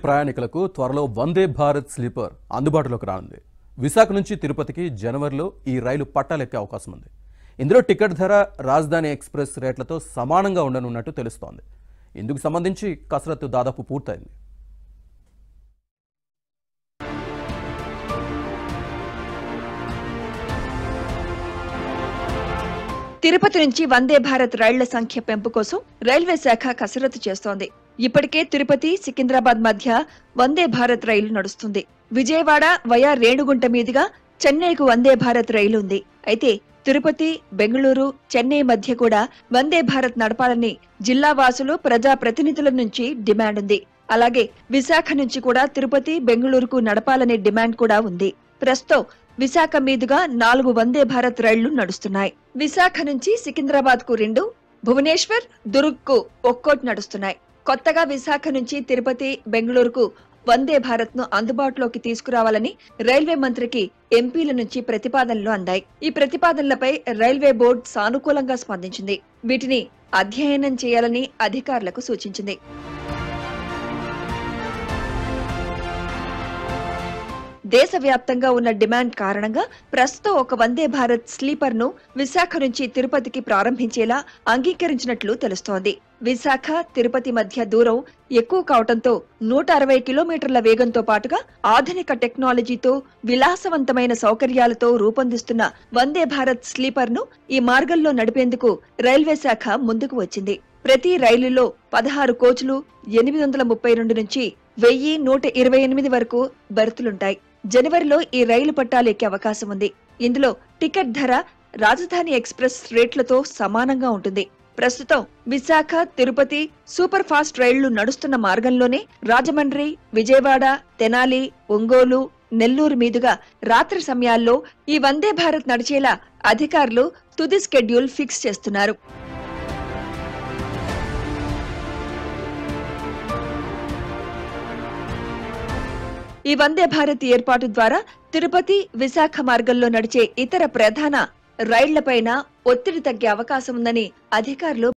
ప్రయాణికులకు త్వరలో వందే భారత్ స్లీపర్ అందుబాటులోకి రానుంది. విశాఖ నుంచి తిరుపతికి జనవరిలో ఈ రైలు పట్టాలెక్కే అవకాశం ఉంది. ఇందులో టికెట్ ధర రాజధాని ఎక్స్ప్రెస్ రేట్లతో సమానంగా ఉండనున్నట్టు తెలుస్తోంది. ఇందుకు సంబంధించి కసరత్తు దాదాపు పూర్తయింది. తిరుపతి నుంచి వందే భారత్ రైళ్ల సంఖ్య పెంపు కోసం రైల్వే శాఖ కసరత్తు చేస్తోంది. ఇప్పటికే తిరుపతి, సికింద్రాబాద్ మధ్య వందే భారత్ రైలు నడుస్తుంది. విజయవాడ వయా రేణుగుంట మీదుగా చెన్నైకు వందే భారత్ రైలు ఉంది. అయితే తిరుపతి, బెంగళూరు, చెన్నై మధ్య కూడా వందే భారత్ నడపాలని జిల్లా వాసులు, ప్రజా ప్రతినిధుల నుంచి డిమాండ్ ఉంది. అలాగే విశాఖ నుంచి కూడా తిరుపతి, బెంగళూరుకు నడపాలనే డిమాండ్ కూడా ఉంది. ప్రస్తుతం విశాఖ మీదుగా 4 వందే భారత్ రైళ్లు నడుస్తున్నాయి. విశాఖ నుంచి సికింద్రాబాద్ కు 2, భువనేశ్వర్, దుర్గ్ కు ఒక్కోటి నడుస్తున్నాయి. కొత్తగా విశాఖ నుంచి తిరుపతి, బెంగళూరుకు వందే భారత్ ను అందుబాటులోకి తీసుకురావాలని రైల్వే మంత్రికి ఎంపీల నుంచి ప్రతిపాదనలు అందాయి. ఈ ప్రతిపాదనలపై రైల్వే బోర్డు సానుకూలంగా స్పందించింది. వీటిని అధ్యయనం చేయాలని అధికారులకు సూచించింది. దేశవ్యాప్తంగా ఉన్న డిమాండ్ కారణంగా ప్రస్తుతం ఒక వందే భారత్ స్లీపర్ ను విశాఖ నుంచి తిరుపతికి ప్రారంభించేలా అంగీకరించినట్లు తెలుస్తోంది. విశాఖ, తిరుపతి మధ్య దూరం ఎక్కువ కావడంతో 160 కిలోమీటర్ల వేగంతో పాటుగా ఆధునిక టెక్నాలజీతో, విలాసవంతమైన సౌకర్యాలతో రూపొందిస్తున్న వందే భారత్ స్లీపర్ ను ఈ మార్గంలో నడిపేందుకు రైల్వే శాఖ ముందుకు వచ్చింది. ప్రతి రైలులో 16 కోచ్లు, 832 నుంచి 1128 వరకు బెర్తులుంటాయి. జనవరిలో ఈ రైలు పట్టాలు ఎక్కే అవకాశం ఉంది. ఇందులో టికెట్ ధర రాజధాని ఎక్స్ప్రెస్ రేట్లతో సమానంగా ఉంటుంది. ప్రస్తుతం విశాఖ, తిరుపతి సూపర్ ఫాస్ట్ రైళ్లు నడుస్తున్న మార్గంలోనే రాజమండ్రి, విజయవాడ, తెనాలి, ఒంగోలు, నెల్లూరు మీదుగా రాత్రి సమయాల్లో ఈ వందే భారత్ నడిచేలా అధికారులు తుది స్కెడ్యూల్ ఫిక్స్ చేస్తున్నారు. ఈ వందే భారత్ ఏర్పాటు ద్వారా తిరుపతి, విశాఖ మార్గంలో నడిచే ఇతర ప్రధాన రైళ్లపైన ఒత్తిడి తగ్గే అవకాశం ఉందని అధికారులు